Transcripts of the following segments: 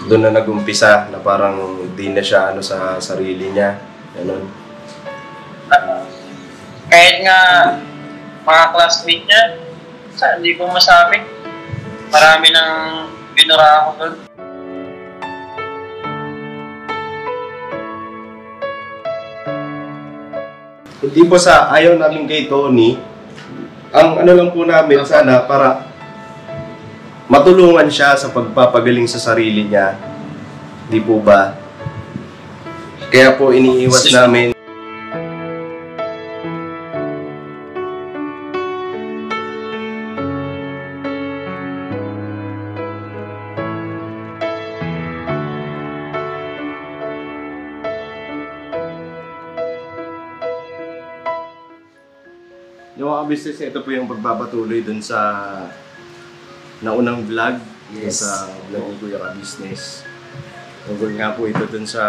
doon na nag-umpisa na parang di na siya ano sa sarili niya. Ganun. Kahit nga mga classmate niya, hindi ko masabi. Marami nang binura ako doon. Hindi po sa ayaw namin kay Tony, ang ano lang po namin sana para matulungan siya sa pagpapagaling sa sarili niya. Di po ba? Kaya po iniiwas namin. Yung mga business, ito po yung pagpapatuloy dun sa naunang vlog. Yes. Sa vlog ni Kuya Ka Business. Tungkol nga po ito dun sa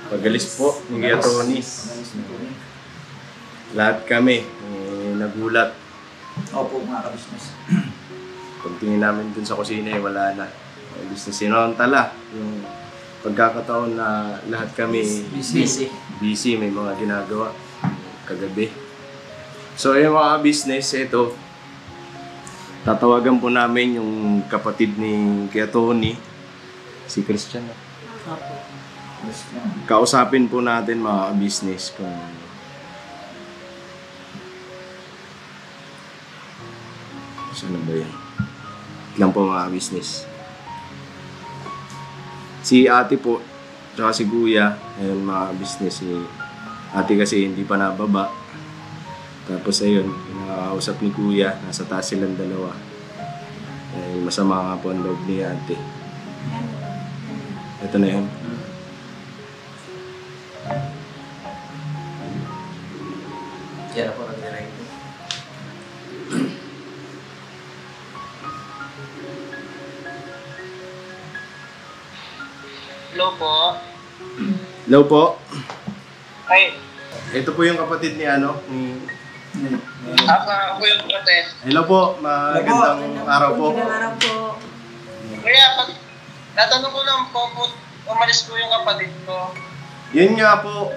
pagalis po ni Kuya Tony. Lahat kami nagulat. Opo, mga ka-business. Pagtingin namin dun sa kusina, wala na. Business sinantala. Yung pagkakataon na lahat kami busy, may mga ginagawa kagabi. So yung mga business, ito, tatawagan po namin yung kapatid ni Kuya Tony, si Christian. Opo. Kausapin po natin mga business kung saan ba yan? Lang po mga business. Si ate po, tsaka si Kuya, ayun mga business. Si ate kasi hindi pa nababa. Tapos ayun, nakakausap ni Kuya, nasa taas silang dalawa. Ay, masama nga po ang loob ni ate. Ito na yun. Yan ako nag-direct. Hello po. Hello po. Ay, Ito po yung kapatid ni ano, ni... ako yung kapatid. Hello po, magandang araw po. Magandang araw po. Kaya, natanong ko lang po, umalis ko yung kapatid ko. Yun nga po,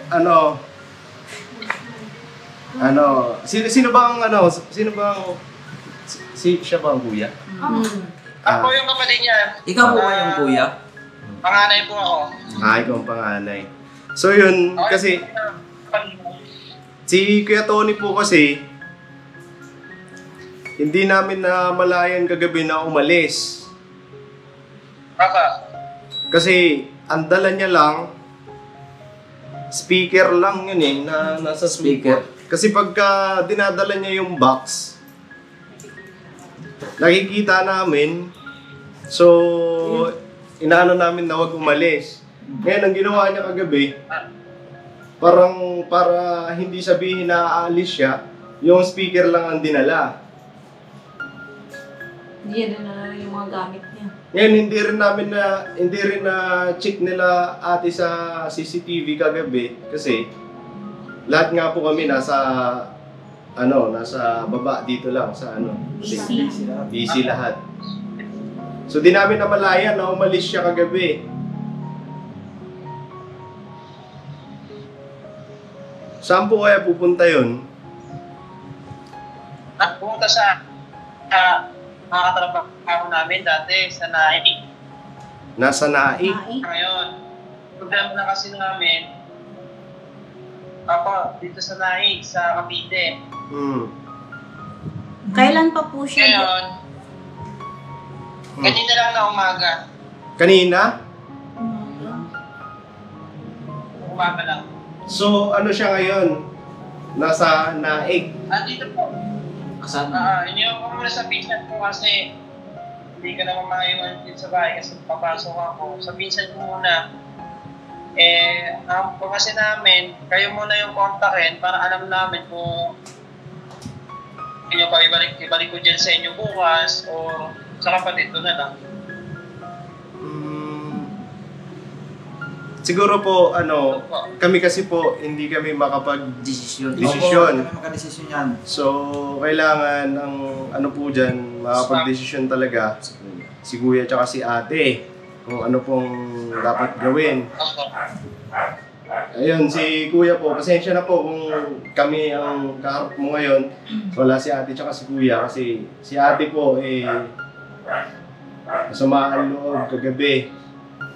sino ba ang siya ba ang kuya? Ako yung kapatid niya. Ikaw po ba yung kuya? Panganay po ako. Ikaw ang panganay. So yun, kasi si Kuya Tony po kasi hindi namin na malayan kagabi na umalis. Kasi ang dala niya lang speaker lang yun na nasa speaker. Kasi pagka dinadala niya yung box, nakikita namin. So inaano namin na wag umalis. Ngayon ang ginawa niya kagabi, parang para hindi sabihin na aalis siya, yung speaker lang ang dinala. Hindi na yung mga gamit niya. Ngayon hindi rin na check nila ate sa CCTV kagabi kasi lahat nga po kami nasa baba dito lang sa busy lahat. So di namin namalayan na umalis siya kagabi. Saan po kaya pupunta yun? Pumunta sa mga katrabaho namin dati sa Naik. Nasa Naik? Ngayon, problema na kasi namin, dito sa Naik, sa Cavite. Kailan pa po siya? Ngayon, kanina lang na umaga. Kanina? Umaga lang. So ano siya ngayon? Nasa Naik? Dito po. Saan? Iniwan ko muna sa pinsan ko kasi hindi ka naman maiwan dito sa bahay kasi papasok ako. Sa pinsan ko muna, ang kasi namin, kayo muna yung kontakin para alam namin kung inyo pa ibalik ko dyan sa inyo bukas o sa kapatid ko na lang. Siguro po, kami kasi po, hindi kami Desisyon. Desisyon. Opo, makadesisyon yan. So, kailangan ang po dyan, makapag-desisyon talaga si kuya tsaka si ate kung ano pong dapat gawin. Ayun, si kuya po, pasensya na po kung kami ang kaharap mo ngayon. Wala si ate tsaka si kuya kasi si ate po masama ang loob kagabi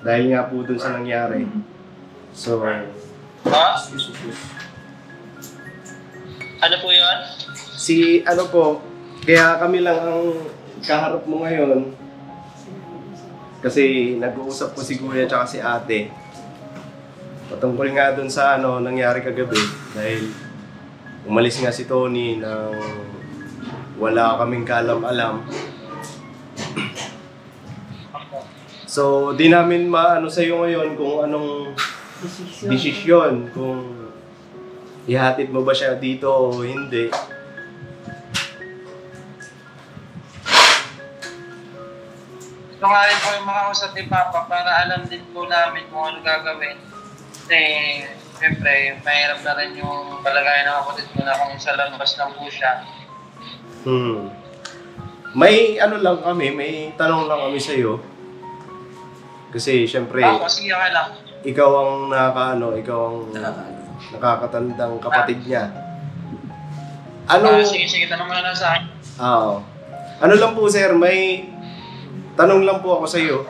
dahil nga po dun sa nangyari. So, Ano po yun? si ano po, kaya kami lang ang kaharap mo ngayon kasi nag-uusap po si kuya tsaka si ate patungkol nga dun sa nangyari kagabi dahil umalis nga si Tony nang wala kaming kaalam-alam. So, di namin maano sa'yo ngayon kung anong desisyon, kung ihatid mo ba siya dito o hindi. Gusto nga rin po yung makausap ni Papa para alam din po namin kung ano gagawin. Kasi, siyempre, mahirap na rin yung palagayan ng kapatid ko na kung sa labas lang po siya. May may tanong lang kami sa'yo. Kasi siyempre, Sige ka lang. ikaw ang nakakatandang kapatid niya. Sige, tanong mo na lang sa akin. Ano lang po sir, may tanong lang po ako sa iyo.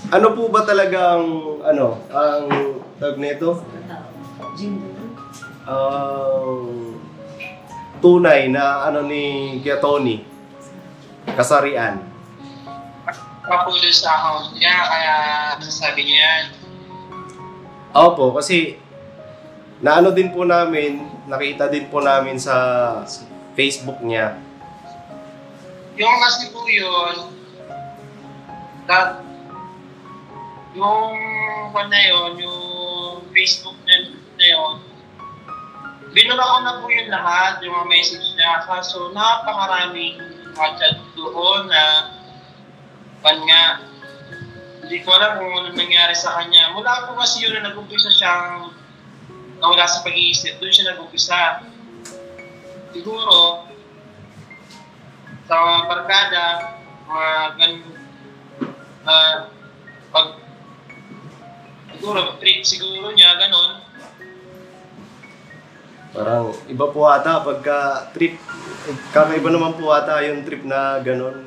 Ano po ba talagang ang tawag nito? Tunay na ni Kuya Tony kasarian? Papulo sa account niya, kaya sabi niya yan. Opo, kasi din po namin, nakita din po namin sa Facebook niya. Yung kasi po yun, yung Facebook na yun, binura ko na po yung lahat, yung mga message niya. Kaso napakaraming chat doon na hindi ko alam kung ano nangyari sa kanya. Mula po kasi yun na nag-umpisa siyang nawala sa pag-iisip, doon siya nag-umpisa. Siguro, sa barkada, trip siguro niya, ganon. Parang iba po ata pagka trip, kakaiba naman po ata yung trip na ganon,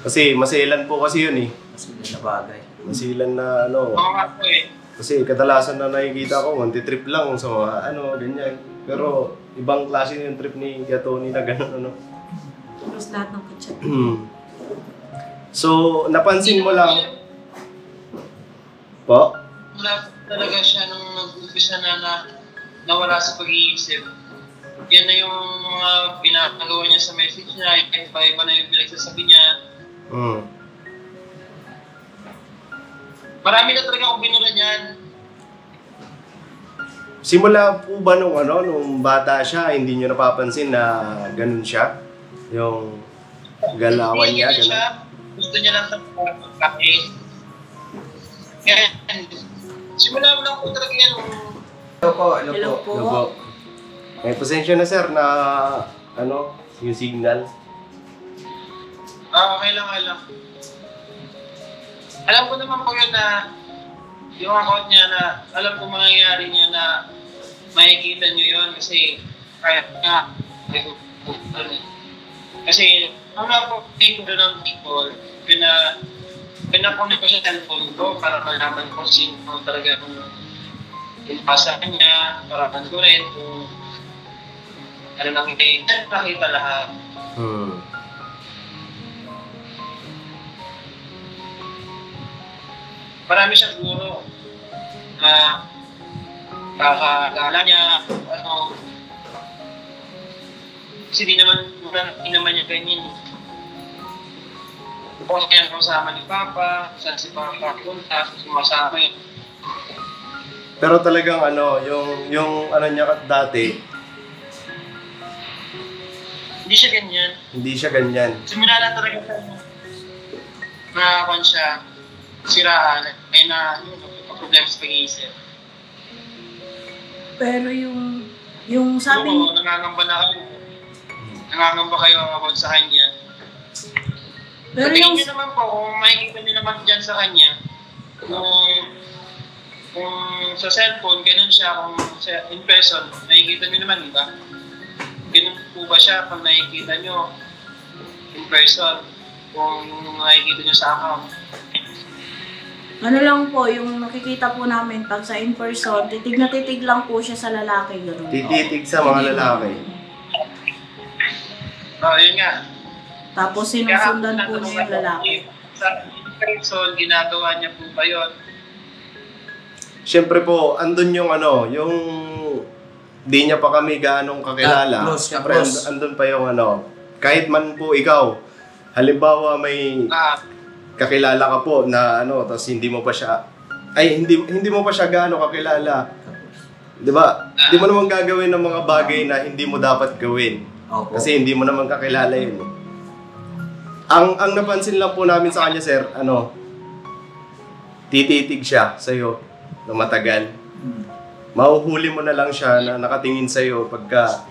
kasi masilan po kasi yun Masilan na bagay. Masilan na Oo nga po Kasi kadalasan na nakikita ko, trip lang, so ganyan. Pero ibang klase yung trip ni Kuya Tony na ganon, Tapos lahat ng kachat. So, napansin mo lang po? Wala talaga siya nung nag-umpisa na nawala sa pag-iisip. Yan na yung mga pinagawa niya sa message niya, iba-iba na yung pinagsasabi niya. Marami na talaga akong binura niyan. Simula po ba nung bata siya, hindi niyo napapansin na ganun siya? Yung galawan niya, ganun? Siya, gusto niya lang kain. Kaya, simula mo lang po talaga yan. Hello po. May pasensya na sir na yung signal. Okay lang. Alam ko naman po yun na yung account niya na alam ko mangyayari niya na makikita niyo yun kasi kaya nga kasi wala po dito ng people pinakunin ko sa cellphone ko para malaman ko sino talaga yung pasa niya para ko rin kung ano nang hindi nakita lahat. Marami siya siguro na kakagala niya, kasi di naman niya ganyan. Kung kaya kasama ni Papa, saan si Papa punta, sumasama yun. Pero talagang yung niya dati, hindi siya ganyan. Hindi siya ganyan. Simula na talaga siya siraan, may problema sa pag-iisip. Pero yung sabi... Oo, nangangamba kayo about sa kanya. Pero Sabihin yung... nyo naman po, kung makikita nyo naman dyan sa kanya, kung sa cellphone, ganun siya, kung in person, nakikita nyo naman, di ba? Ganun po ba siya kung nakikita nyo in person, kung nakikita nyo sa account? Ano lang po, yung nakikita po namin pag sa in-person, titig na titig lang po siya sa lalaki. Gano'n. Tititig sa mga lalaki. Yun nga. Tapos sinusundan po niya yung lalaki. Sa in-person, ginagawa niya po ba yun? Siyempre po, andun yung yung di niya pa kami gaanong kakilala. Close. Siyempre, andun pa yung kahit man po ikaw, halimbawa may kakilala ka po na tapos hindi mo pa siya, hindi mo pa siya gaano kakilala. 'Di ba? Hindi mo naman gagawin ng mga bagay na hindi mo dapat gawin. Opo. Kasi hindi mo naman kakilala yun. Ang napansin lang po namin sa kanya, sir, tititig siya sa'yo na matagal. Mahuhuli mo na lang siya na nakatingin sa'yo pagka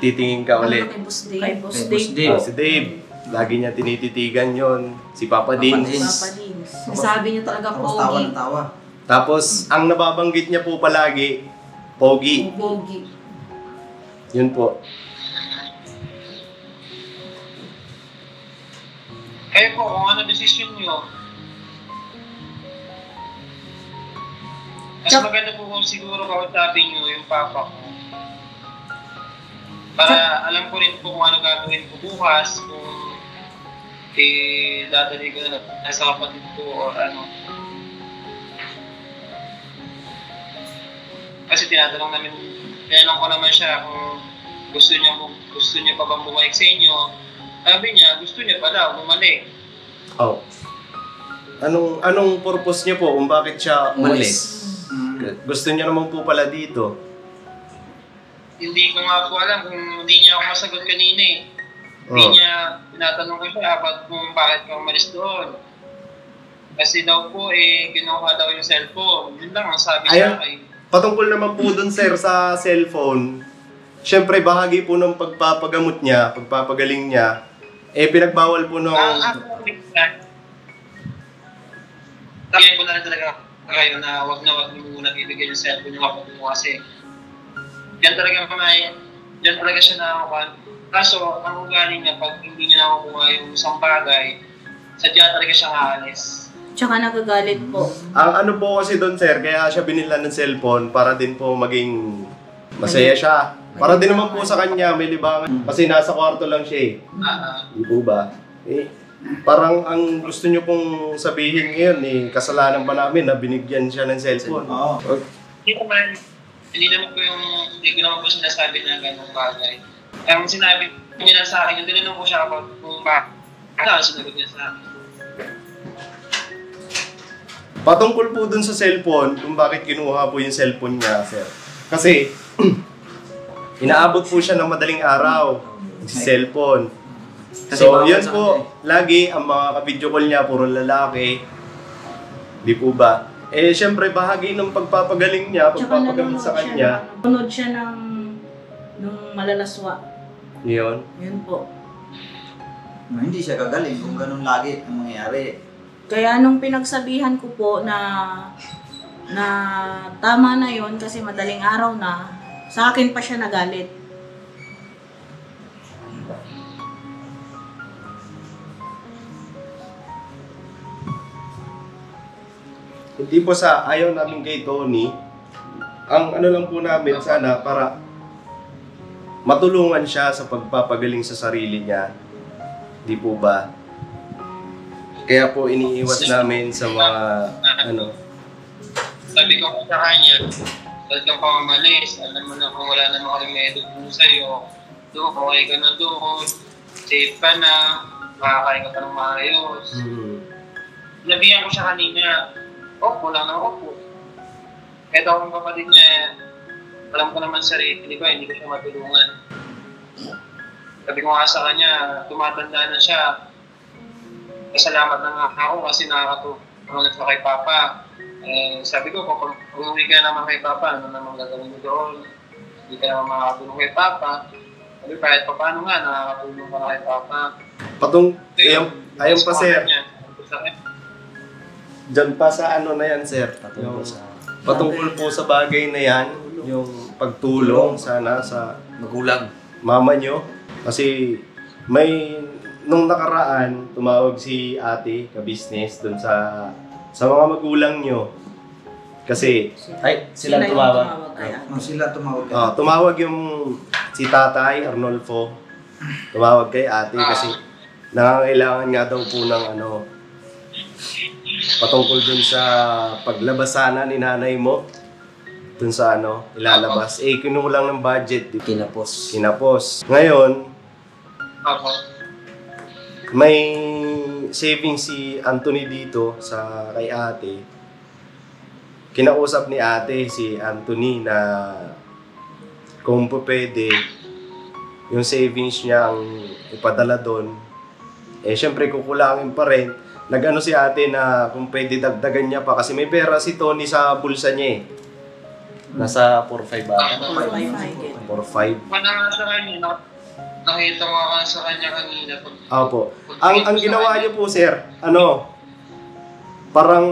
titingin ka ulit. Kay Boss Boss Dave. Dave. Si Dave, lagi niya tinititigan yon. Si Papa Papa Dins. Dins. Papa Dins. Nasabi niya talaga Tapos tawa pogi. ng tawa. Tapos, ang nababanggit niya po palagi, Pogi. Pogi. Yun po. Kayo po, kung ano decision nyo. Mas maganda po kung siguro kausapin nyo yung papa ko. Para alam ko rin po kung ano gagawin ko bukas, kung dadali ko na sa kapatid ko o ano. Kasi tinatanong ko naman siya kung gusto niya pa bang bumalik sa inyo. Sabi niya, gusto niya pa daw bumalik. Oh. Anong purpose niya po kung bakit siya umalis? Gusto niya naman po pala dito. Hindi ko nga po alam kung hindi niya ako masagot kanina eh. Hindi niya, tinatanong ko siya kung bakit ka umalis doon. Kasi daw po kinuha daw yung cellphone. Yun lang ang sabi niya kay. Patungkol naman po dun, sir, sa cellphone, syempre bahagi po ng pagpapagamot niya, pagpapagaling niya, pinagbawal po nung... Sabihin ko na rin talaga kayo na wag niyo muna bibigyan yung cellphone yung kapatid mo kasi diyan talaga siya nakakuha. Kaso, ang ugali niya, pag hindi niya nakakuha yung isang bagay, sadya talaga siya aalis. Tsaka nagagalit po. Ang ano po kasi doon, sir, kaya siya binila ng cellphone para din po maging masaya siya. Para din naman po sa kanya, may libangan. Kasi nasa kwarto lang siya eh. Di po ba? Parang ang gusto niyo pong sabihin ngayon kasalanan pa namin na binigyan siya ng cellphone. Hindi naman po sinasabi na gano'ng bagay. Ang sinabi niya lang sa akin, yung tinanong ko siya kung bakit. Ano ang sinagot niya sa akin? Patungkol po dun sa cellphone, kung bakit kinuha po yung cellphone niya, sir. Kasi, inaabot po siya ng madaling araw, si cellphone. So, yun po, lagi, ang mga ka-video call niya, puro lalaki. Di po ba? Siyempre, bahagi ng pagpapagaling niya, pagpapagamit sa kanya. Nanonood siya ng malalaswa. Yun. Yun po. Hindi siya gagaling kung ganun lagi ang mangyayari. Kaya nung pinagsabihan ko po na tama na yon kasi madaling araw na, sa akin pa siya nagalit. Hindi po sa ayaw namin kay Tony, ang ano lang po namin sana para matulungan siya sa pagpapagaling sa sarili niya. Di po ba? Kaya po iniiwas namin sa mga Sabi ko sa kanya, dahil kang pamamalis, alam mo na kung wala naman kami may edukong sa'yo, doon, okay ka na doon, safe ka na, makakain ka pa ng maayos. Nabihan ko siya kanina, opo lang ng opo. Kahit akong kapatid niya, alam ko naman sarili ko, hindi ko siya matulungan. Sabi ko nga sa kanya, tumatanda na siya. Pasalamat na nga ako kasi nakakatulong na siya kay Papa. Sabi ko, kung umuwi ka naman kay Papa, ano naman gagawin mo doon? Hindi ka naman makakatulong kay Papa. kahit pa paano nga, nakakatulong ka kay Papa. Ayun pa sir. Diyan pa sa ano na yan sir. Patungkol po sa bagay na yan, yung pagtulong sana sa Magulang. mama nyo. Kasi nung nakaraan, tumawag si ate, ka-business, dun sa mga magulang nyo. Kasi, sila yung tumawag. kay ate. Sila tumawag. Tumawag yung si tatay, Arnolfo. Tumawag kay ate kasi nangangailangan nga daw po ng patungkol dun sa paglabas sana ni nanay mo. Dun sa ilalabas. Kinulang ng budget. Kinapos. Ngayon, may saving si Anthony dito kay ate. Kinausap ni ate si Anthony na kung pwede yung savings niya ang ipadala doon. Syempre kukulangin pa rin. Nag-ano si ate na kung pwede dagdagan niya pa kasi may pera si Tony sa bulsa niya eh. Nasa 4-5 ba? 4-5. Wala sa kanya, nakita ko ka sa kanya kanina. Opo. Ang ginawa niyo po sir, parang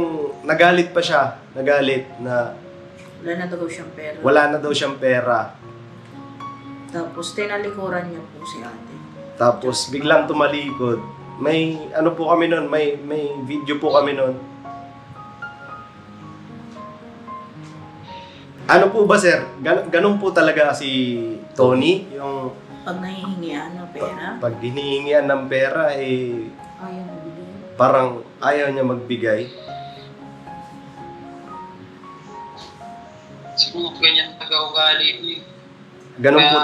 nagalit pa siya. Nagalit na Wala na daw siyang pera. wala na daw siyang pera. Tapos tinalikuran niya po si ate. Tapos biglang tumalikod. May po kami noon, may video po kami noon. Ano po ba sir? Ganun po talaga si Tony, yung Pag nahihingian ng pera, pag hinihingian ng pera ayaw na bigyan. parang ayaw niya magbigay. Siguro ganyan pag-ugali ko eh. Ganun po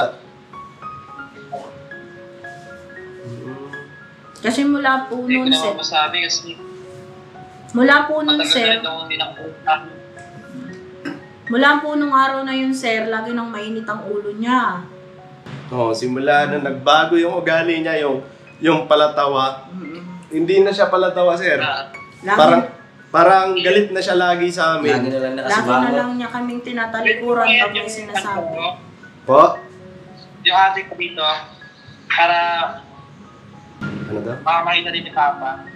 Kasi mula po Hindi ko noon, naman sir. masabi kasi Mula po noon, sir. matagal na akong hindi nakapunta. Mula po nung araw na yun, sir, lagi nang mainit ang ulo niya. Simula na nagbago yung ugali niya, yung palatawa. Hindi na siya palatawa sir. Lagi, Parang galit na siya lagi sa Lagi amin. na lang lagi na nakasibangot. lang niya kaming tinatalikuran pag may sinasabi. Po? Yung ate ko dito, para Ano daw? makakita din ni Papa.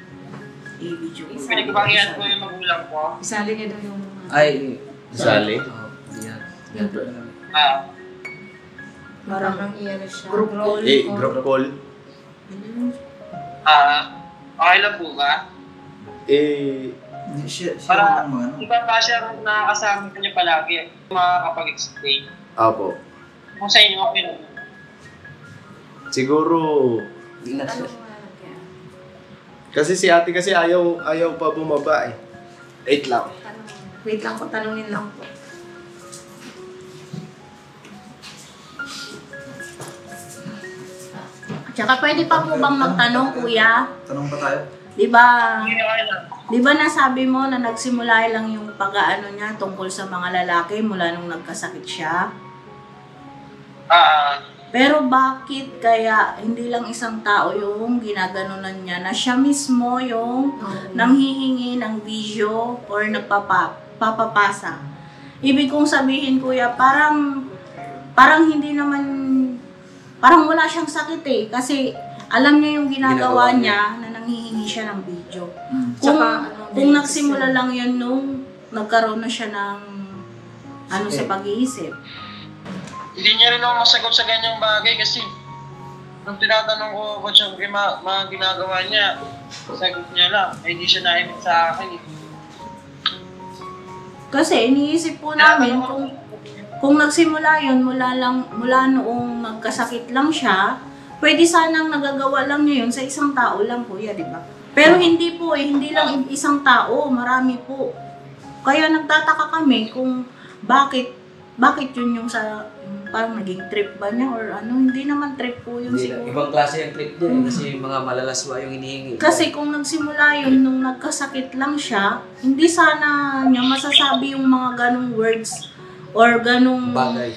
I-video ko. Pwede ko bang iyan ko yung magulang ko? Isali niya daw yung... Ay, Sali? Yan. Parang iyan na siya. group call. Group call. Okay lang po ba? Siya Para, ang mga iba pa siya nakakasama niya palagi. Makakapag-explain. Apo. Kung sa inyo, okay lang. Siguro, Hindi na siya. kasi si ate kasi ayaw pa bumaba eh. 8 lang. Wait lang po, tanungin lang po. Tsaka pwede pa po bang magtanong, kuya? tanong pa tayo. Di ba, Okay lang. di ba nasabi mo na nagsimula lang yung pag-aano niya tungkol sa mga lalaki mula nung nagkasakit siya? Pero bakit kaya hindi lang isang tao yung ginaganunan niya na siya mismo yung nanghihingi ng video or nagpapapasa? Ibig kong sabihin, kuya, parang hindi naman, parang wala siyang sakit eh. Kasi alam niya yung ginagawa niya na nanghihingi siya ng video. Kung nagsimula lang yun nung nagkaroon na siya ng sa pag-iisip. Hindi niya rin ako masagot sa ganyang bagay kasi nung tinatanong ko kung siya mga ginagawa niya, sagot niya lang, hindi siya naimik sa akin eh. Kasi iniisip po namin kung nagsimula yun mula noong nagkasakit lang siya, pwede sanang nagagawa lang niya yun sa isang tao lang, kuya, di ba? Pero hindi po hindi lang isang tao, marami po. Kaya nagtataka kami kung bakit yun yung parang naging trip ba niya or hindi naman trip po yun Hindi, siguro. ibang klase yung trip din kasi mga malalaswa yung hinihingi. Kasi kung nagsimula yun nung nagkasakit lang siya, hindi sana niya masasabi yung mga ganong words or ganong Bagay.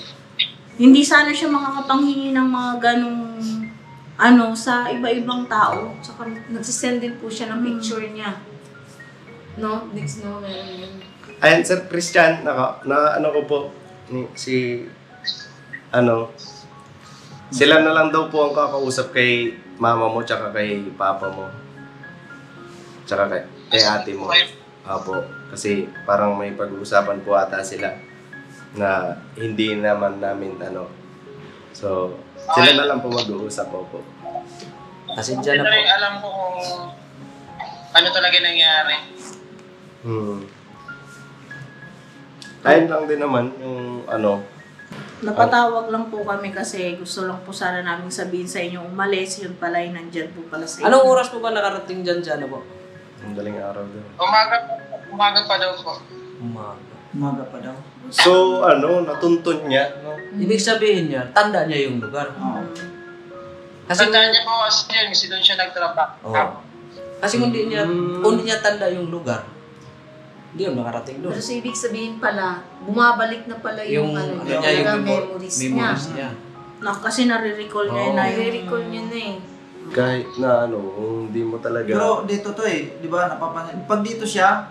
hindi sana siya makakapanghingi ng mga ganong sa iba-ibang tao. Tsaka nagsisend din po siya ng picture niya. No? Next no, meron yun. Ayan, Sir Christian, na ano ko po, Sila na lang daw po ang kakausap kay mama mo tsaka kay papa mo. Tsaka kay ate mo. Apo, kasi parang may pag-uusapan po ata sila na hindi naman namin ano. So, sila na lang po mag-uusap po. Kasi Hindi dyan na na po. rin alam ko kung ano talaga nangyari. Ayun lang din naman yung ano. Napatawag lang po kami kasi gusto lang po sana namin sabihin sa inyo umalis, yun pala yung nandyan po pala sa inyo. Anong oras po ba nakarating dyan dyan po? Ang daling araw daw. Umaga pa daw po. Umaga. Umaga pa daw. So, ano, natuntun niya, no? Ibig sabihin niya, tanda niya yung lugar. Oo. Kasi Tandaan niya po kasi yun, kasi doon siya nagtrabaho. Oo. Kasi kung di niya tanda yung lugar, hindi yung nakarating doon. Pero so, ibig sabihin pala, bumabalik na pala yung, ano niya, yung memories niya. memories niya. Kasi nare-recall niya Oo. na yung... Nare-recall niya na eh. Kahit na ano, hindi mo talaga... Pero dito to eh, di ba, napapansin. Pag dito siya,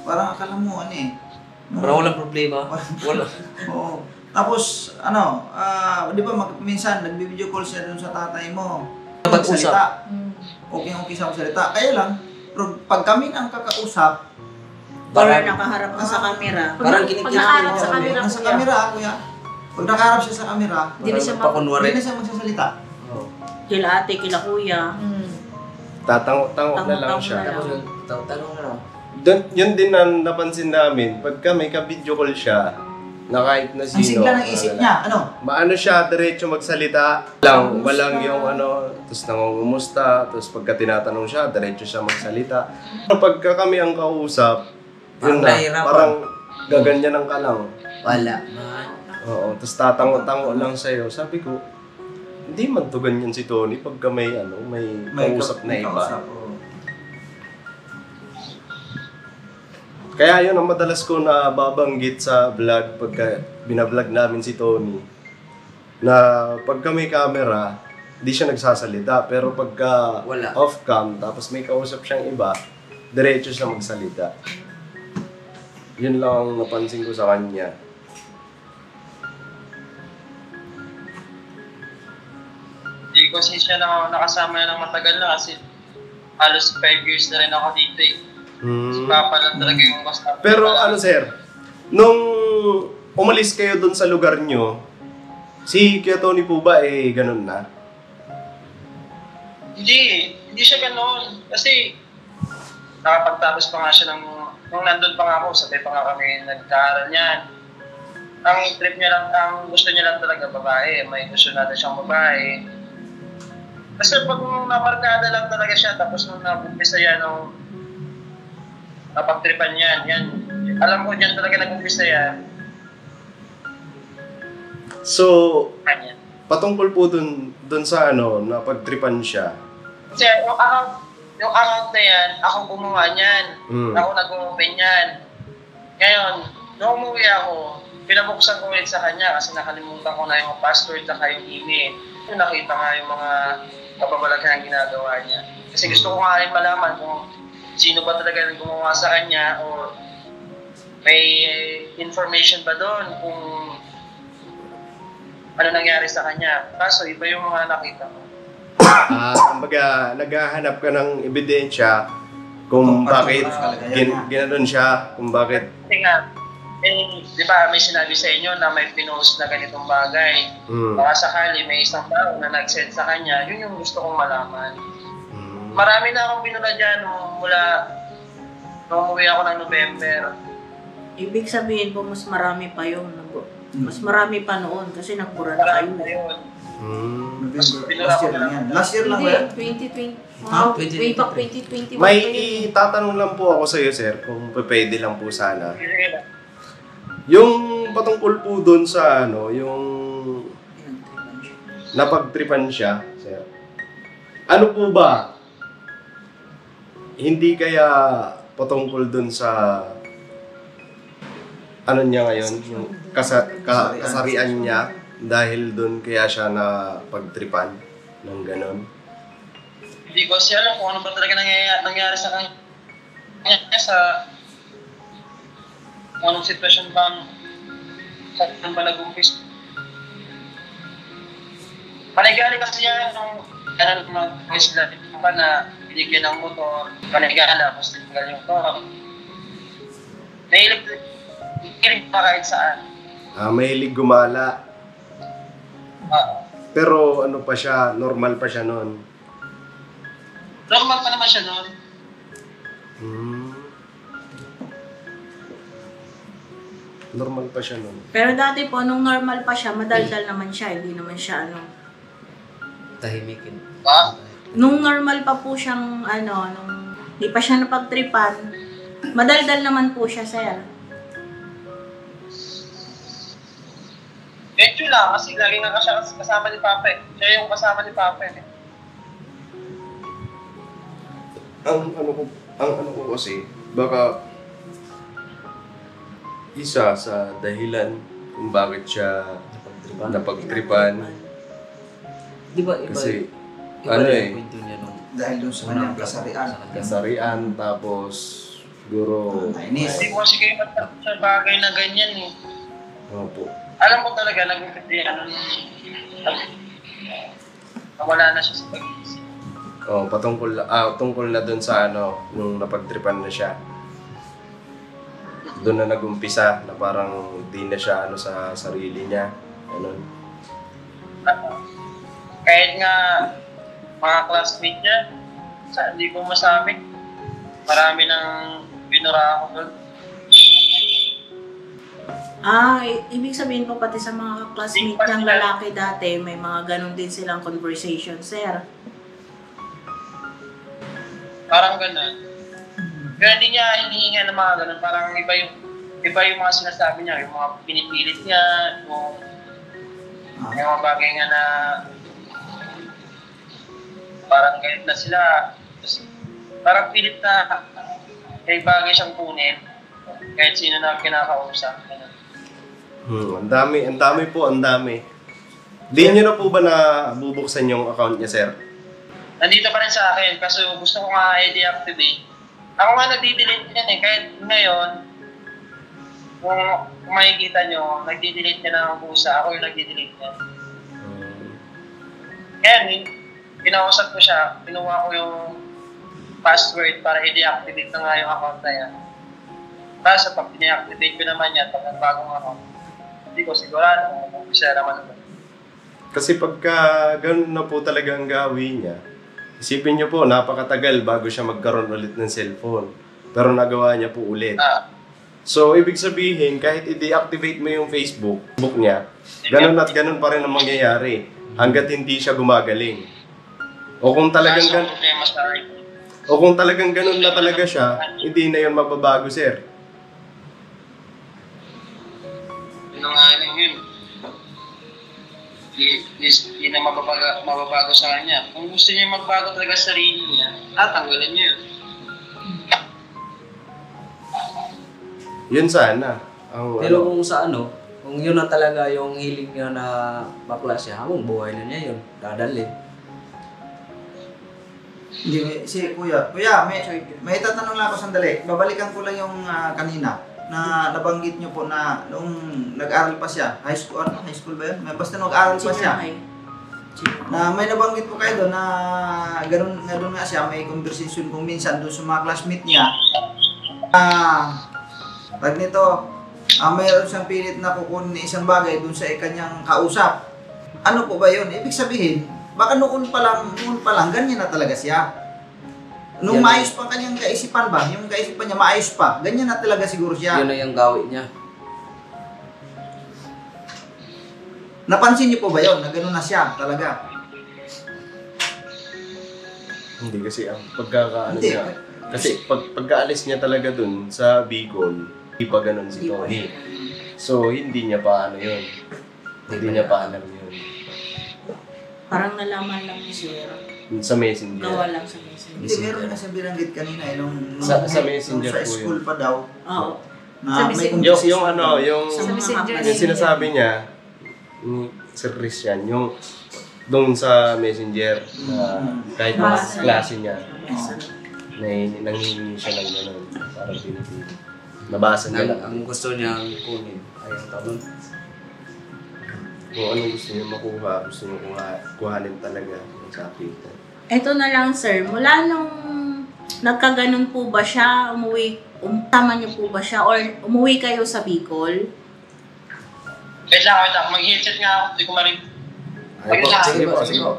parang akala mo ano eh. Parang walang problema. Wala. Oo. Tapos, di ba, minsan, nag-video call siya dun sa tatay mo. Pag-usap. Magsalita. Mm. Okay sa magsalita. Kaya lang, pero pag kami ang kakausap, Or Parang- nakaharap ka sa camera. Parang Pag kinikilig nakaharap niya sa kami. camera, nasa kuya. camera, kuya. Pag nakaharap siya sa camera, Hindi na siya pakunwari. hindi na siya magsasalita. Oo. Kila ate, kila kuya. Mm. Tatango-tango na lang Tango-tango siya. na lang. Tapos yun, tanong na lang. Yun din ang napansin namin. Pagka may ka-video call siya, na kahit na Ang sino. sigla ng isip niya, ano? Maano siya, diretso magsalita. Walang yung ano, tapos nangungumusta, tapos pagka tinatanong siya, diretso siya magsalita. Pagka kami ang kausap, yun Parang na, nahihirapan. parang gaganyan ng kalang. Wala. Oo, tapos tatango-tango lang sa'yo. Sabi ko, hindi man to ganyan si Tony pagka may ano, may kausap na iba. kausap, oo. Kaya yun ang madalas ko na babanggit sa vlog pagka binablog namin si Tony. Na pagka may camera, di siya nagsasalita. Pero pagka Wala. off cam, tapos may kausap siyang iba, diretso siya magsalita. Yun lang ang napansin ko sa kanya. Hindi ko kasi siya nakasama na ng matagal na kasi halos 5 years na rin ako dito eh. Si Papa lang talaga yung kasama. Pero ano sir, nung umalis kayo dun sa lugar nyo, si Kuya Tony po ba ganun na? Hindi siya ganoon. Kasi nakapagtapos pa nga siya nung nandun pa nga ako, sabay pa nga kami nagkaaral niyan. Ang trip niya lang, ang gusto niya lang talaga babae. May gusto natin siyang babae. Kasi pag namarkada lang talaga siya, tapos nung nag-umpisa yan, nung napagtripan yan, alam ko dyan talaga nag-umpisa yan. So, Kanya. patungkol po dun sa ano, napagtripan siya. Kasi yung account na yan, ako gumawa niyan. Ako nag-open yan. Ngayon, nung umuwi ako, pinabuksan ko ulit sa kanya kasi nakalimutan ko na yung password at yung email. Nakita nga yung mga kababalaghan ang ginagawa niya. Kasi gusto ko nga rin malaman kung sino ba talaga yung gumawa sa kanya o may information ba doon kung ano nangyari sa kanya. Kaso iba yung mga nakita ko. Kumbaga, naghahanap ka ng ebidensya kung bakit ginanon siya, kung bakit... Kasi nga, di ba may sinabi sa inyo na may pinost na ganitong bagay. Baka sakali may isang tao na nag-send sa kanya, yun yung gusto kong malaman. Marami na akong binula dyan nung umuwi ako ng November. Ibig sabihin po, mas marami pa yun. Mas marami pa noon kasi nagbura na kayo. Marami na yun. November, last year lang yan. Last year lang ba yan? Hindi, 2020. Ah, Way back 2021. May pa yun. itatanong lang po ako sa iyo, sir, kung pwede lang po sana. Sige na. Yung patungkol po doon sa ano, yung napagtripan siya, sir. Ano po ba? Hindi kaya patungkol doon sa ano niya ngayon, yung kasarian niya dahil doon kaya siya na pagtripan ng ganon? Hindi ko siya alam kung ano ba talaga nangyari sa kanya sa anong sitwasyon ba saan ba nag-umpis. Panigala kasi yan nung mag-isla pa na binigyan ng motor, panigala, tapos tinanggal yung motor. Nahilig pa kahit saan. Mahilig gumala. Pero ano pa siya, normal pa siya noon. Normal pa naman siya noon. Normal pa siya noon. Pero dati po, nung normal pa siya, madaldal naman siya. Hindi naman siya Tahimikin. Nung normal pa po siyang nung di pa siya napagtripan, madaldal naman po siya, sir. Medyo lang, kasi lagi nga siya kasama ni Papa eh. Siya yung kasama ni Papa eh. Ang ano ko kasi, baka isa sa dahilan kung bakit siya napagtripan. Di ba iba? Kasi, iba yung kwento niya nung Dahil doon sa kanyang kasarian. kasarian, tapos siguro... Nainis. Hindi ko kasi kayo matapos sa bagay na ganyan eh. Opo. Alam ko talaga, nawala na siya sa pag-iisip. Tungkol na dun sa nung napagtripan na siya. Doon na nag-umpisa na parang di na siya sa sarili niya. Ganun. Kahit nga mga classmate niya, hindi ko masabi. Marami nang binura ako doon. Ibig sabihin po pati sa mga classmate niyang lalaki dati, may mga ganun din silang conversation, sir. Parang ganun. Pero hindi niya hinihinga ng mga ganun. Parang iba yung mga sinasabi niya, yung mga pinipilit niya, yung mga bagay nga na parang galit na sila. Tapos, parang pilit na may bagay siyang kunin kahit sino na kinakausap. Ang dami po. Di niyo na po ba nabubuksan yung account niya, sir? Nandito pa rin sa akin kasi gusto ko nga i-deactivate. Ako nga nagdi-delete yan eh. Kahit ngayon, kung makikita nyo, nagdi-delete niya na ang pusa. Ako yung nagdi-delete niya. Kaya pinausap ko siya, pinuha ko yung password para i-deactivate na nga yung account na yan. Kasi pag i-deactivate ko naman yan, pag bagong account, hindi ko sigurado kung siya naman ito. Kasi pagka ganun na po talaga ang gawin niya, isipin niyo po, napakatagal bago siya magkaroon ulit ng cellphone. Pero nagawa niya po ulit. So, ibig sabihin, kahit i-deactivate mo yung Facebook niya, ganun at ganun pa rin ang mangyayari hanggat hindi siya gumagaling. O kung talagang ganun na talaga siya, hindi na yun magbabago, sir. Yun nga yun. Hindi na mababago sa kanya. Kung gusto niya magbago talaga sa sarili niya, tatanggalin niya yun. Yun sana. Pero kung kung yun na talaga yung hiling niya na bakla siya, habang buhay na niya yun, dadalhin. Hindi, Kuya, may tatanong lang ako sandali. Babalikan ko lang yung kanina na nabanggit nyo po na nung nag-aral pa siya, high school ba yun? Basta nag-aral pa siya. Na may nabanggit po kayo doon na ganun nga siya, may conversation kung minsan doon sa mga classmate niya. Mayroon siyang pilit na kukunin na isang bagay doon sa kanyang kausap. Ano po ba yun? Ibig sabihin, baka noon pa lang, ganyan na talaga siya. Nung maayos pa kanyang kaisipan ba, yung kaisipan niya maayos pa, ganyan na talaga siguro siya. Yun na yung gawin niya. Napansin niyo po ba yun, na gano'n na siya talaga? Hindi kasi ang pagkakaano niya. Kasi pagkaalis niya talaga dun sa Bicol, hindi pa ganun si Tony. So, hindi niya pa yun. Hindi niya pa alam yun. Parang nalaman lang ni Sir. Sa Messenger. Gawa lang sa Messenger. Hindi, meron na siya binanggit kanina nung Sa Messenger sa po school yun. pa daw. Oo. Na may Yung Sa Messenger. yung sinasabi niya, ni Sir Christian, yung doon sa Messenger, kahit mga klase niya, nanghihingi siya ng gano'n, parang pinipili. Nabasa niya lang. Ang gusto niyang kunin ay ang tanong. kung anong gusto niyo makuha, gusto niyo kuhanin talaga yung sapitan. Ito na lang, sir. Mula nung nagkaganon po ba siya, tama niyo po ba siya, or umuwi kayo sa Bicol? Wait lang. Mag-headset nga ako. Hindi ko marinig. Ay po, sige po, sige po.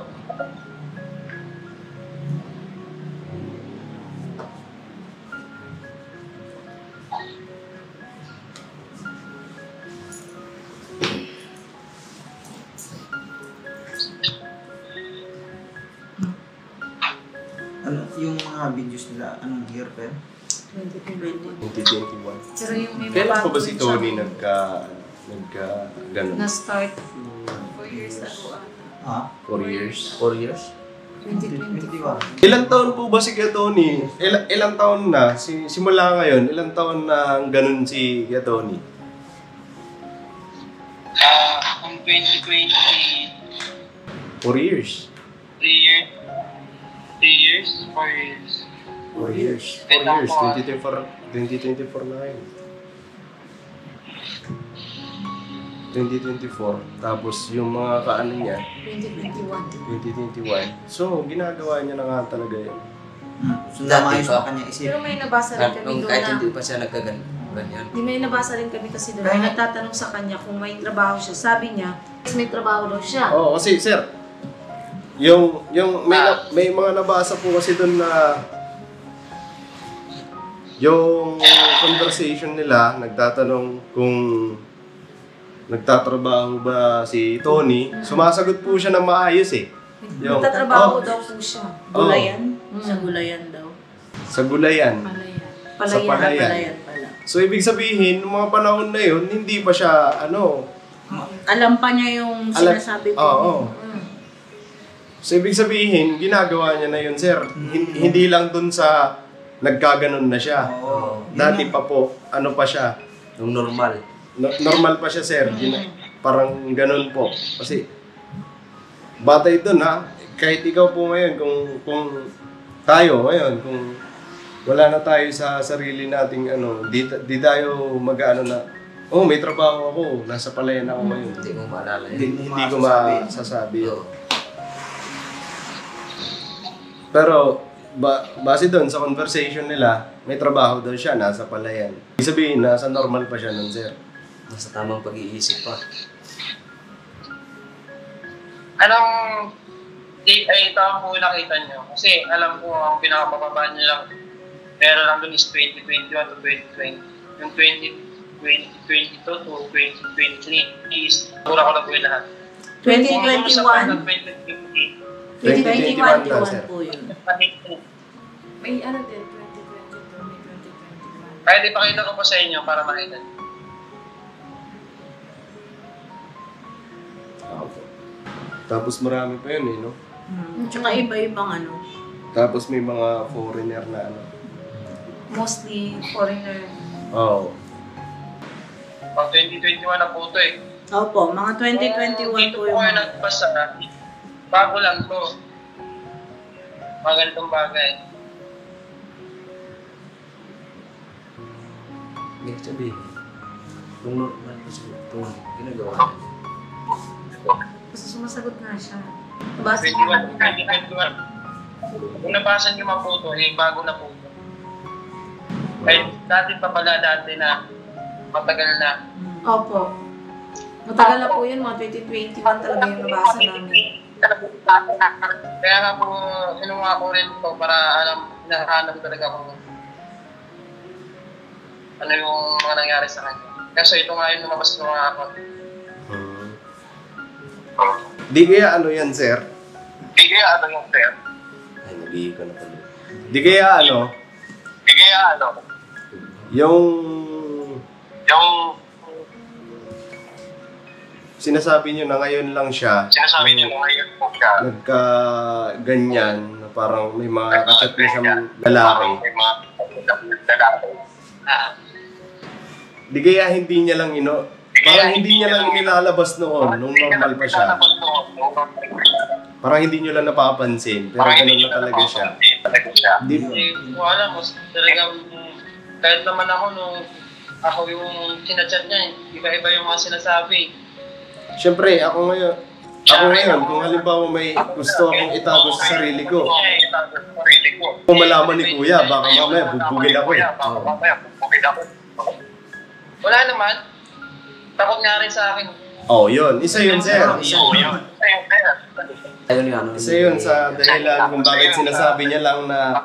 Ano, yung mga videos nila, anong year pa yun? 2020. 2021. Pero yung may Kailan bago po ba si sa Tony akin, ganun? na-start 4 years ago ata. 4 years? 4 years? 2021. Ilang taon po ba si Kuya Tony? Ilang taon na? Simula ngayon, ilang taon na ganun si Kuya Tony? Kung 2020, 4 years. 3 years. 3 years? 4 years. 4 years. 4 years. 2024 na yun. 2024. Tapos yung mga kaano niya, 2021. 2021. So, ginagawa niya na nga talaga yun. So, Dati namayos pa. pa kanya isip. Pero may nabasa rin kami Nung doon kahit na, hindi pa siya ganyan. di may nabasa rin kami kasi doon, Kaya- na nagtatanong sa kanya kung may trabaho siya. Sabi niya, may trabaho daw siya. Oo, kasi sir, may mga nabasa po kasi doon na yung conversation nila, nagtatanong kung nagtatrabaho ba si Tony. Sumasagot po siya ng maayos eh. Yung, Nagtatrabaho oh, daw po siya. Gulayan? Mm. Sa Gulayan daw. sa Gulayan. Sa Palayan. Palayan pala. So, ibig sabihin, nung mga panahon na yun, hindi pa siya, Alam pa niya yung sinasabi ko. Oo. Mm. So, ibig sabihin, ginagawa niya na yun, sir. Hindi lang dun sa nagkaganon na siya. Oo. Dati pa po, ano pa siya, Nung normal. normal pa siya, sir. Parang ganun po. Kasi, batay dun, ha? Kahit ikaw po ngayon, kung tayo ngayon, kung wala na tayo sa sarili nating di tayo mag-ano na, oh, may trabaho ako, nasa Palayan ako ngayon. Hindi mo maalala yun. Hindi ko masasabi yun. Pero, base doon sa conversation nila, may trabaho daw siya, nasa Palayan. Ibig sabihin, nasa normal pa siya nun, sir. Nasa tamang pag-iisip pa. Anong date ay ito ang po nakita nyo? Kasi alam ko ang pinakapababa nyo lang, meron lang dun is 2021 to 2020. Yung 2022 to 2023 is pura ko na po yung lahat. 2021. 2021 lang, 2021 sir. po yun. May ano din, 2022, may 2021. Kaya ipakita ko po sa inyo para makita nyo. Tapos marami pa yun, eh, no? Tsaka iba-ibang Tapos may mga foreigner na Mostly foreigner. Oo. Pag 2021 na po ito eh. Opo, mga 2021 Dito po po yung kayo nagbasa, bago lang to. Mga ganitong bagay. Ibig sabihin, nung normal pa siya, ginagawa niya. Kasi sumasagot nga siya. Nabasa 2021. niya. Kung nabasa niyo mga photo, eh bago na po ito. Kahit dati pa pala na matagal na. Opo. Matagal na po yun, mga 2021 talaga yung nabasa namin. Kaya nga po, sinuha ko rin ito para nahanap talaga kung ano yung mga nangyari sa kanya. Kasi ito nga yung lumabas ko nga ako. Di kaya yan, sir? Di kaya yung sir? Ay, nag-ihi ko na pala. Di kaya yung sinasabi niyo na ngayon lang siya, nagka-ganyan, na parang may mga kachat na siyang lalaki. Di kaya hindi niya lang parang hindi niya lang inilalabas noon, nung normal pa siya. Parang hindi niyo lang napapansin, pero ganun na talaga siya. Di ba? Hindi ko alam, talagang kahit naman ako nung ako yung sinachat niya, iba-iba yung mga sinasabi. Siyempre, ako ngayon, kung halimbawa may gusto akong itago sa sarili ko, kung malaman ni Kuya, baka mamaya bugbugin ako eh. Wala naman. Takot nga rin sa akin. Oh, yun. Isa yun, sir. Ayun yung ano. Isa yun sa dahilan kung bakit sinasabi niya lang na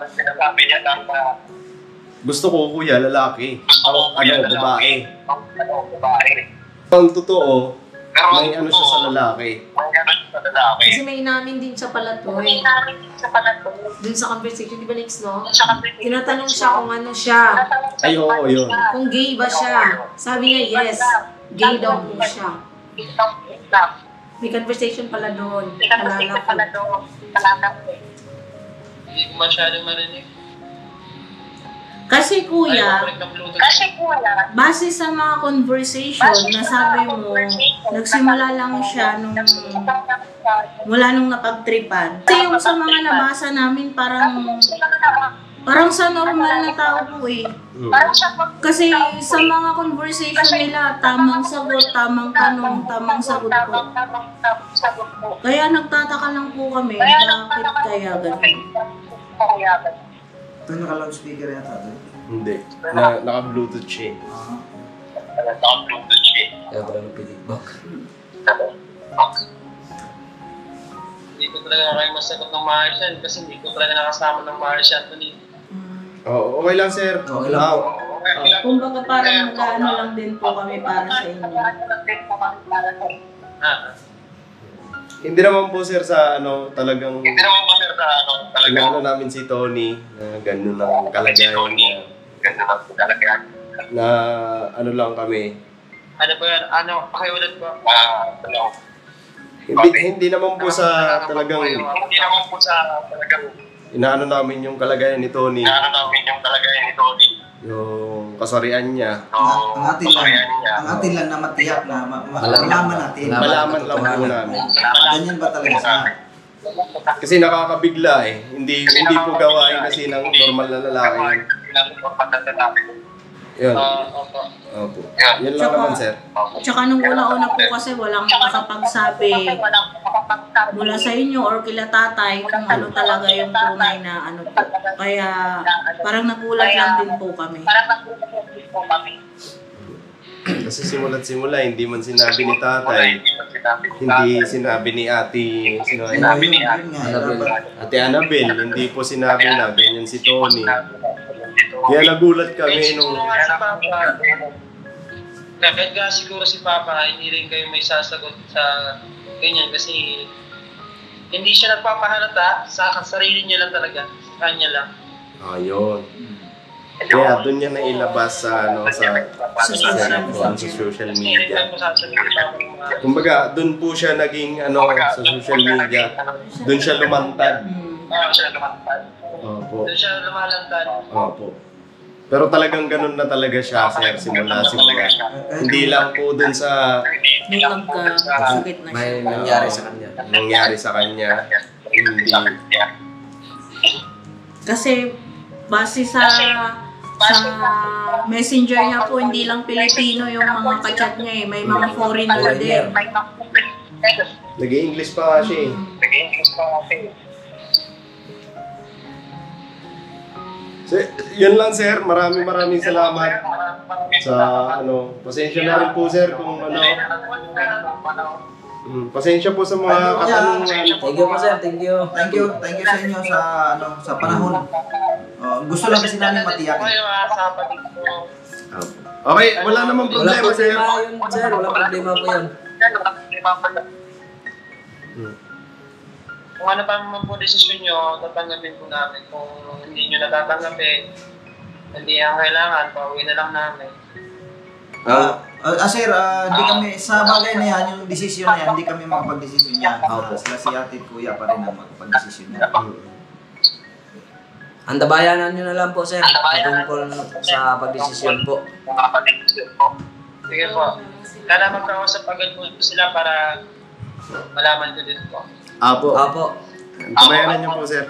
gusto ko, Kuya, lalaki. Babae. Ang totoo, may ano siya sa lalaki. Kasi may inamin din siya pala to eh. Dun sa conversation, di ba Nix, no? Tinatanong siya kung ano siya. Ay, oo, yun. Kung gay ba siya. Sabi niya, yes. Gay daw po siya. May conversation pala doon. Alala ko. Hindi ko masyadong marinig. Kasi kuya, base sa mga conversation na sabi mo, nagsimula lang siya mula nung napagtripan. Kasi yung sa mga nabasa namin, parang sa normal na tao po eh. Kasi sa mga conversation nila, tamang sagot, tamang tanong, tamang sagot po. Kaya nagtataka lang po kami, bakit kaya ganun? Ito naka-loudspeaker yata doon. Hindi. Naka-Bluetooth siya. Kaya pala ng feedback. Hindi ko talaga kayo masagot ng Martian kasi hindi ko talaga nakasama ng Martian. Oo, okay lang, sir. Okay lang po. Kumbaga parang nag-ano lang din po kami para sa inyo. Hindi naman po, sir, sa talagang inaano namin si Tony na gano'n ang kalagayan niya. Na ano lang kami. Ano ba yan? Pakiulit po. Hindi naman po sa talagang inaano namin yung kalagayan ni Tony. Yung kasarian niya. Ang atin lang na matiyak na malaman natin. Malaman lang po namin. Ganyan ba talaga sa... Kasi nakakabigla eh. Hindi po gawain kasi ng normal na lalaki yun. Yun. Opo. Yan lang naman, sir. Tsaka nung una-una po kasi walang makapagsabi mula sa inyo or kila tatay kung ano talaga yung tunay na ano po. Kaya parang nagulat lang din po kami. Kasi simula't simula, hindi man sinabi ni tatay, hindi sinabi ni ate, ate Annabel, hindi po sinabi na ganyan si Tony. Kaya nagulat kami nung... Kahit nga siguro si Papa, hindi rin kayo may sasagot sa ganyan kasi hindi siya nagpapahalata sa sarili niya lang talaga, sa kanya lang. Ayun. Kaya doon niya nailabas sa social media. Kumbaga, doon po siya naging sa social media. Doon siya lumantad. Opo. Doon siya lumalantad. Opo. Pero talagang ganun na talaga siya, sir, simula. Hindi lang po doon sa Nung nagkasakit na siya. May nangyari sa kanya. nangyari sa kanya. Hindi. Kasi base sa messenger niya po, hindi lang Pilipino yung mga kachat niya eh. May mga foreigner din. Nag-i-English pa nga siya eh. So, yun lang, sir. Maraming salamat sa pasensya na rin po, sir, kung pasensya po sa mga katanungan. Thank you po, sir. Thank you. Thank you sa inyo sa panahon. Gusto lang kasi namin matiyak. Okay, wala namang Wala problema, sir. problema yun, sir. Wala problema po yun. Kung ano pa naman po desisyon nyo, tatanggapin po namin. Kung hindi nyo natatanggapin, hindi ang kailangan, pauwi na lang namin. Sir, di kami, sa bagay na yan, yung desisyon na yan, hindi kami makapag-desisyon yan. Sila si ate at kuya pa rin ang makapag-desisyon yan. Antabayanan nyo na lang po, sir. Patungkol sa pagdesisyon po. Sige po. Kaya magkausap agad po sila para malaman ko din po. Apo. Tabayanan niyo po, sir.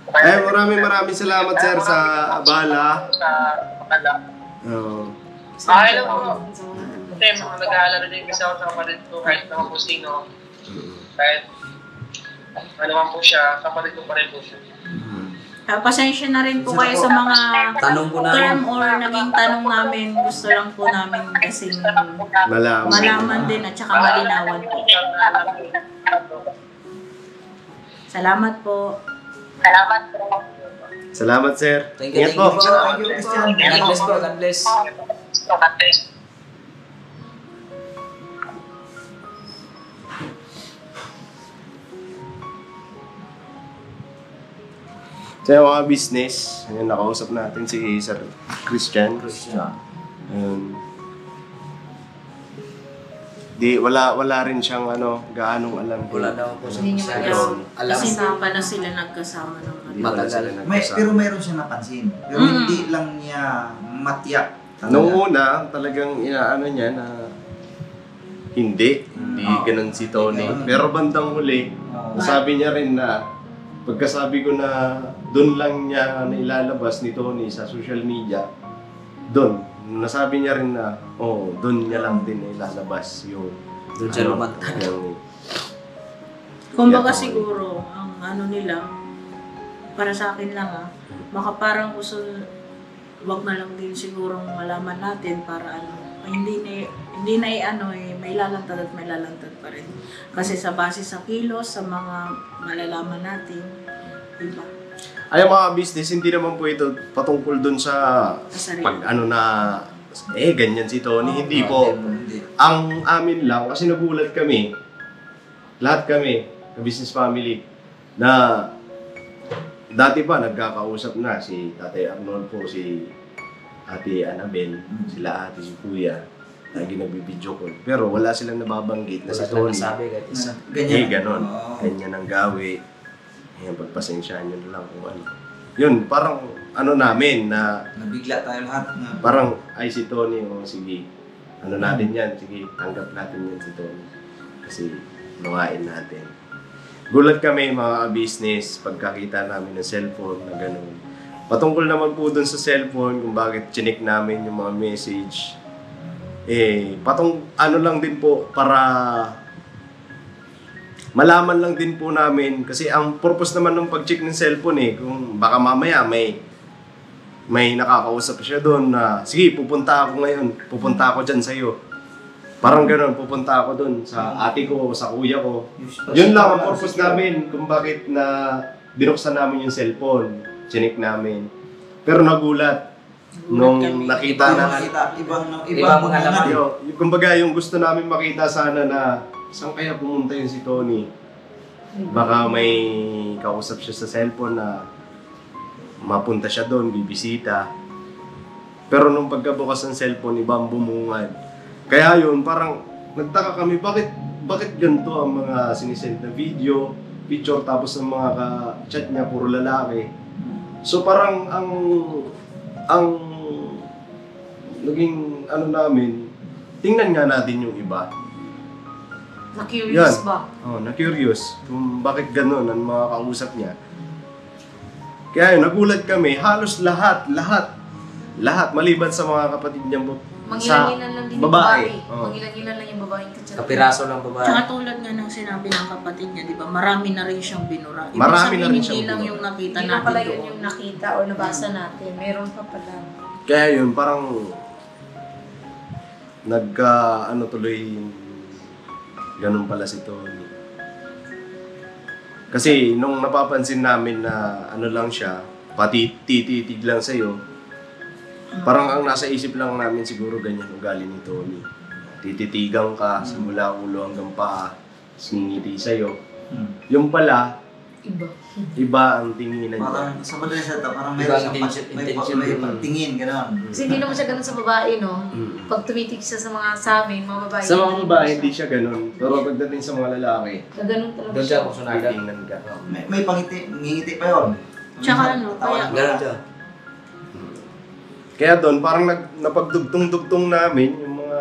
Maraming salamat, sir, sa abala. Okay lang po. Kasi mga nag-aalala din kasi ako sa kapatid ko kahit naman po sino. Kahit ano man po siya, kapatid ko pa rin po siya. Pasensya na rin po kayo sa mga Tanong ko na term or naging tanong namin. Gusto lang po namin kasing malaman din at saka malinawan po. Salamat po. Salamat, sir. Thank you, Ingat thank you po. po. Thank you, Christian. God bless po, God bless. Sa mga business, ayun, nakausap natin si Sir Christian. Ayun. Wala rin siyang gaanong alam. Wala daw po sa Hindi niya masyadong alam. Kasi hindi pa na sila nagkasama ng Hindi wala Matagal. sila nagkasama. Pero mayroon siya napansin. Pero hindi lang niya matiyak. talaga. Nung una, talagang inaano niya na hindi ganun si Tony. Pero bandang huli, sabi niya rin na pagkasabi ko na doon lang niya nailalabas ni Tony sa social media, doon, nasabi niya rin na, doon niya lang din nailalabas yung Doon siya lumantad. Kumbaga Yeah, siguro, ang nila, para sa akin lang baka parang gusto, wag na lang din sigurong malaman natin para hindi na may lalantad at may lalantad pa rin. Kasi sa base sa kilos, sa mga malalaman natin, diba? Ay, mga business, hindi naman po ito patungkol dun sa Sarili. pag ganyan si Tony. Hindi po. Ang amin lang, kasi nagulat kami, lahat kami, business family, na dati pa nagkakausap na si Tatay Arnold po, si Ate Annabel, sila ate, si Kuya, lagi nagbibideo call. Pero wala silang nababanggit na si Tony. Sabi kahit isa. Ganon. Ganyan ang gawi. Ayan, pagpasensyaan nyo na lang kung ano. Yun, parang namin na Nabigla tayo lahat. parang, ay si Tony, sige, natin yan, sige, tanggap natin yan si Tony. Kasi, lumain natin. Gulat kami mga business pagkakita namin ng cellphone na gano'n. Patungkol naman po dun sa cellphone, kung bakit chinik namin yung mga message. Lang din po, para malaman lang din po namin. Kasi ang purpose naman ng pag-check ng cellphone kung baka mamaya may nakakausap siya doon na, sige, pupunta ako ngayon, pupunta ako dyan sa'yo. Parang gano'n, pupunta ako doon sa ate ko, sa kuya ko. Yun lang ang purpose namin kung bakit na binuksan namin yung cellphone, chinik namin. Pero nagulat nung nakita na Ibang mga laman. kumbaga yung gusto namin makita sana na saan kaya pumunta yun si Tony. Baka may kausap siya sa cellphone na mapunta siya doon, bibisita. Pero nung pagkabukas ng cellphone, ibang bumungad. Kaya yun, parang nagtaka kami, bakit ganito ang mga sinisend na video, picture, tapos ang mga ka-chat niya, puro lalaki. So parang ang naging namin, tingnan nga natin yung iba. Na-curious ba? Na-curious kung bakit gano'n ang mga kausap niya. Kaya yun, nagulat kami, halos lahat, maliban sa mga kapatid niya Mangilan-ilan lang din yung babae. Mangilan-ilan lang yung babaeng kachat. Kapiraso lang babae. Tsaka tulad nga ng sinabi ng kapatid niya, di ba? Marami na rin siyang binura. Ibig Marami sabihin, na rin hindi siyang lang binura. yung nakita Hindi na natin pala yun doon. yung nakita o nabasa natin. Meron pa pala. Kaya yun, parang tuloy, ganun pala si Tony. Kasi nung napapansin namin na lang siya, pati tititig lang sa'yo, parang ang nasa isip lang namin siguro ganyan ugali ni Tony. Tititigang ka, simula ulo hanggang paa, singiti sa'yo. Yung pala, iba ang tinginan niya. Parang sa madalas ito, parang meron siyang may pagtingin, gano'n. Kasi hindi naman siya ganun sa babae, no? Pag tumitig siya sa sa amin, mga babae. Sa mga babae, hindi siya ganun. Pero pagdating sa mga lalaki, Ganun talaga Doon siya. siya kusunaga. titingnan ka. May pangiti, ngingiti pa yun. Tsaka kaya Ganun siya. Kaya doon, parang napagdugtong-dugtong namin yung mga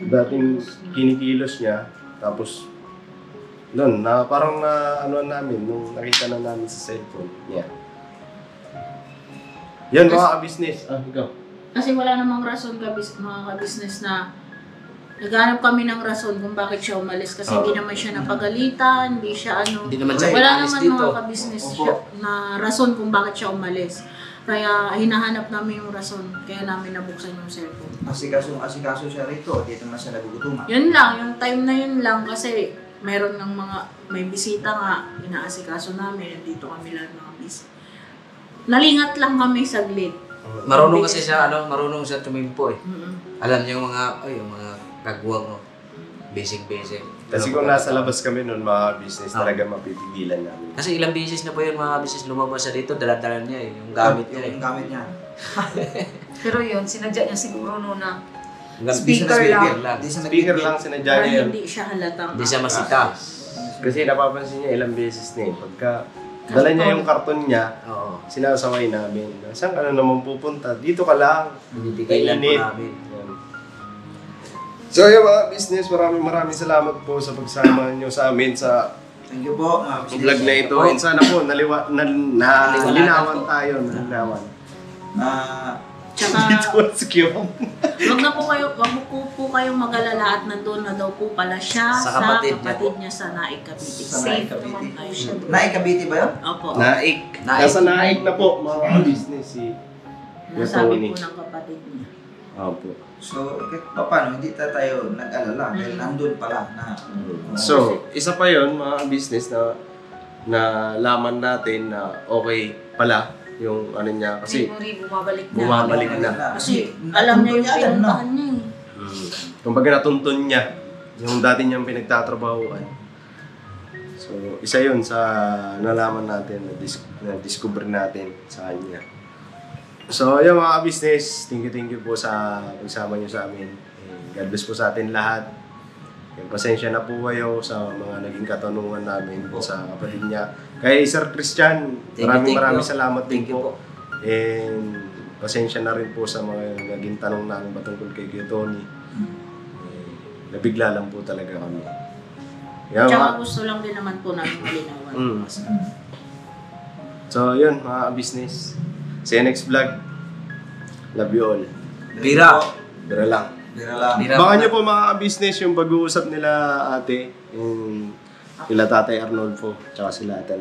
dating kinikilos niya. Tapos, doon, parang namin, nung nakita na namin sa cellphone niya. Yan, mga ka-business. Ikaw. kasi wala namang rason mga ka-business na Naghanap kami ng rason kung bakit siya umalis kasi hindi naman siya napagalitan, hindi siya Hindi naman siya wala inalis naman dito. mga ka-business siya na rason kung bakit siya umalis. Kaya hinahanap namin yung rason, kaya namin nabuksan yung cellphone. Asikaso siya rito, dito naman siya nagugutuman. Yun lang, yung time na yun lang kasi meron ng may bisita nga, inaasikaso namin, dito kami lahat mga busy. Nalingat lang kami saglit. Marunong kasi siya, marunong siya tumimpo eh. Mm-mm. Alam niyo yung mga kagwang, basic. Kasi kung nasa labas kami noon, mga business talaga mapipigilan namin. Kasi ilang beses na po yun mga business lumabas siya dito, dala-dala niya eh, yung gamit niya eh. Yung gamit niya. Pero yun, sinadya niya siguro no na Speaker lang. Speaker lang sinadya Para niya yun. hindi siya halatang. Hindi siya masita. Kasi napapansin niya ilang beses na eh. Pagka dala niya yung karton niya, Oo. sinasaway namin. Saan ka na naman pupunta? Dito ka lang. Binibigay lang po Init. namin. Yan. So yung mga business, maraming salamat po sa pagsama niyo sa amin sa Thank you po, mga business. vlog na ito. And sana po nalinawan tayo. Nalinawan. Tsaka, Dito si Kyo. wag po kayong mag-alala at nandun na daw po pala siya Sa sa kapatid kapatid, niya. niya sa Naik Cavite. Sa Safe Naik Cavite. naman tayo siya. Naik Cavite ba yun? Opo. Naik. Nasa Naik na po mga business si Nasabi Tony. po ng kapatid niya. Opo. So, paano? Hindi tayo nag-alala dahil nandun pala na... So, isa pa yon mga business na laman natin na okay pala yung ano niya kasi Memory, bumabalik na. bumabalik na. Kasi alam niya yung pinuntahan niya eh. Kumbaga natuntun niya yung dati niyang pinagtatrabahuan. So, isa yun sa nalaman natin, na discover natin sa kanya. So, yung mga business, thank you po sa pagsama niyo sa amin. God bless po sa atin lahat. Pasensya na po kayo sa mga naging katanungan namin sa kapatid niya. Kay Sir Christian, maraming salamat din po. And pasensya na rin po sa mga naging tanong namin patungkol kay Kuya Tony. Nabigla lang po talaga kami. Tsaka gusto lang din naman po namin malinawan. So, yun mga business. See you next vlog. Love you all. Bira. Bira lang. Bira lang. Baka nyo po mga business yung pag-uusap nila ate, yung sila Tatay Arnolfo, tsaka sila ate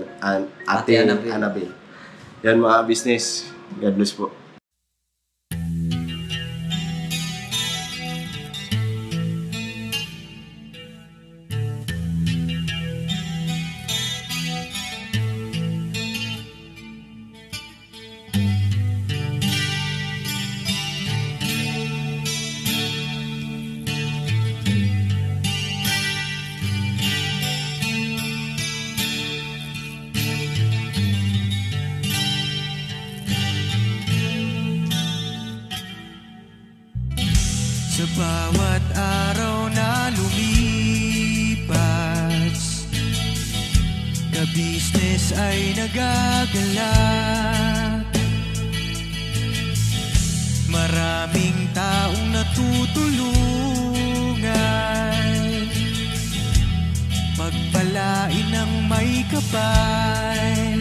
Annabel. Yan mga business. God bless po. Sa bawat araw na lumipas, ka-business ay nagagalak. Maraming taong natutulungan, pagpalain ng may kapal.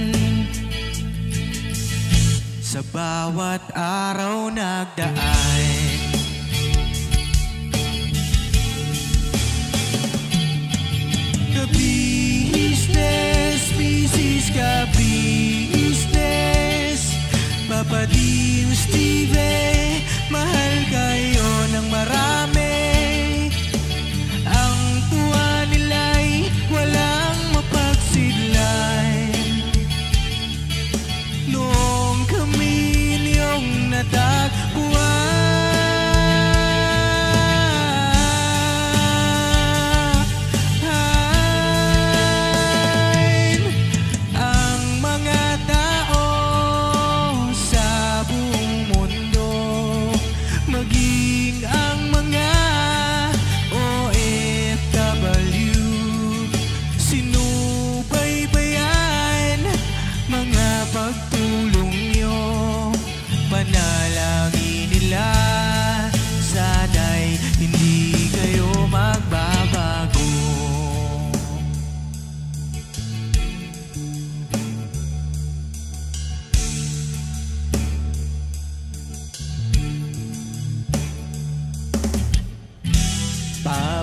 Sa bawat araw nagdaan, ka-business, business ka-business, Papa Dio, Steve, mahal kayo ng marami. Ang tuwa nila'y walang mapagsidlay. Noong kami niyong natagpuan, ang mga tao sa buong mundo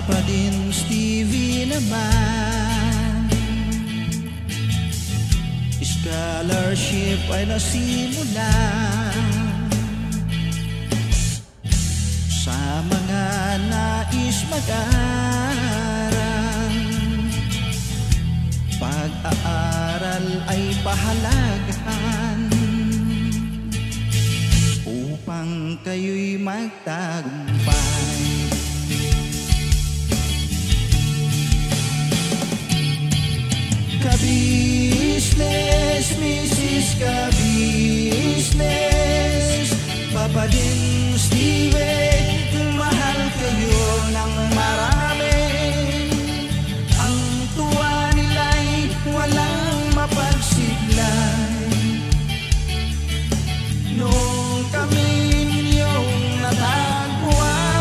Papa din Stevie naman, scholarship ay nasimulan sa mga nais mag-aral. Pag-aaral ay pahalagahan upang kayo'y magtagumpay. Ka-business, Mrs. Ka-business, Papa din Steve, mahal kayo ng marami. Ang tuwa nila'y walang mapagsiglay. Nung kami ninyong natagpuan,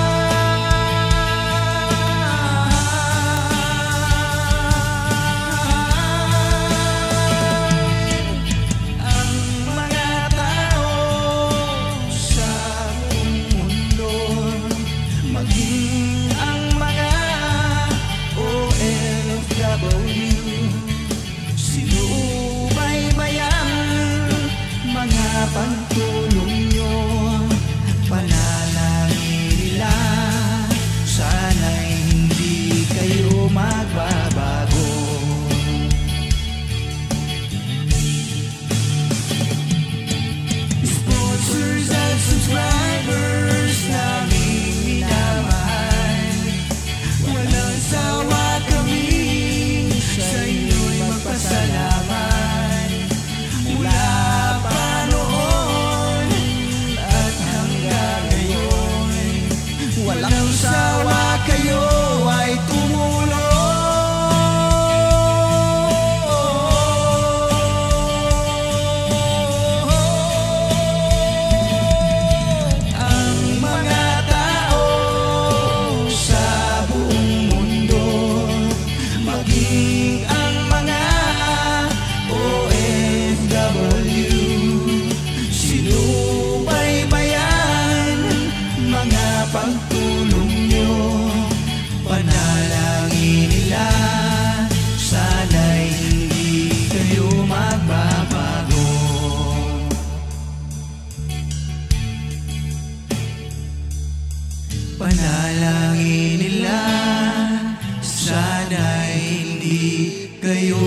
ang mga tao sa buong mundo, maging ang mga OFW, sinubaybayan mga pagtulong nyo, panalangin nila, sana'y hindi kayo magbabago. Sponsors at subscribers naming minamahal, walang sawa kami sa inyo'y magpasalamat. Mula pa noon at hanggang ngayon, walang sawa kayo ay tumulong. Ang mga tao sa buong mundo, maging ang mga OFW, sinubaybayan mga pagtulong nyo, panalangin nila, sana'y hindi kayo magbabago. Panalangin nila, sana'y hindi kayo